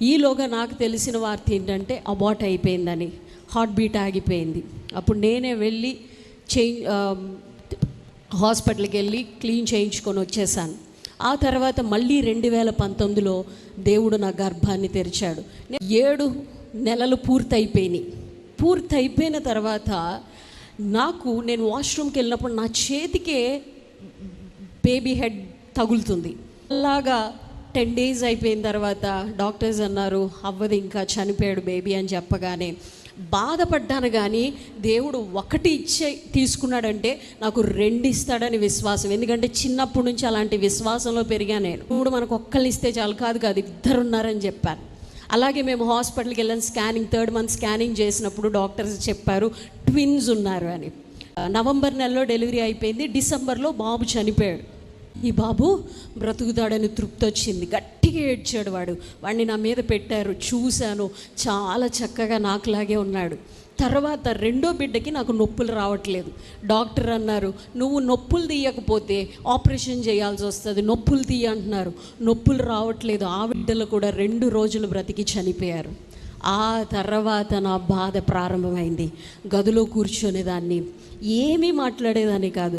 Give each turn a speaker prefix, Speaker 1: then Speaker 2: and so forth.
Speaker 1: ఈలోగా నాకు తెలిసిన వార్త ఏంటంటే అబార్ట్ అయిపోయిందని, హార్ట్ బీట్ ఆగిపోయింది. అప్పుడు నేనే వెళ్ళి హాస్పిటల్కి వెళ్ళి క్లీన్ చేయించుకొని వచ్చేసాను. ఆ తర్వాత మళ్ళీ 2019లో దేవుడు నా గర్భాన్ని తెరిచాడు. 7 నెలలు పూర్తయిపోయిన తర్వాత నేను వాష్రూమ్కి వెళ్ళినప్పుడు నా చేతికే బేబీ హెడ్ తగులుతుంది. అలాగా 10 days అయిపోయిన తర్వాత డాక్టర్స్ అన్నారు అవ్వదు, ఇంకా చనిపోయాడు బేబీ అని చెప్పగానే బాధపడ్డాను. కానీ దేవుడు 1 తీసుకున్నాడంటే నాకు 2 ఇస్తాడని విశ్వాసం. ఎందుకంటే చిన్నప్పటి నుంచి అలాంటి విశ్వాసంలో పెరిగాను నేను. దేవుడు మనకు ఒక్కళ్ళు ఇస్తే చాలు, కాదు 2 ఉన్నారని చెప్పాను. అలాగే మేము హాస్పిటల్కి వెళ్ళాను. స్కానింగ్ 3rd month స్కానింగ్ చేసినప్పుడు డాక్టర్స్ చెప్పారు ట్విన్స్ ఉన్నారు అని. నవంబర్ నెలలో డెలివరీ అయిపోయింది. డిసెంబర్లో బాబు చనిపోయాడు. ఈ బాబు బ్రతుకుతాడని తృప్తి వచ్చింది. గట్టిగా ఏడ్చాడు వాడిని నా మీద పెట్టారు. చూశాను, చాలా చక్కగా నాకులాగే ఉన్నాడు. తర్వాత 2వ బిడ్డకి నాకు నొప్పులు రావట్లేదు. డాక్టర్ అన్నారు నువ్వు నొప్పులు తీయకపోతే ఆపరేషన్ చేయాల్సి వస్తుంది, నొప్పులు తీయ అంటున్నారు. నొప్పులు రావట్లేదు. ఆ బిడ్డలు కూడా 2 రోజులు బ్రతికి చనిపోయారు. ఆ తర్వాత నా బాధ ప్రారంభమైంది. గదిలో కూర్చొనేదాన్ని, ఏమీ మాట్లాడేదాన్ని కాదు.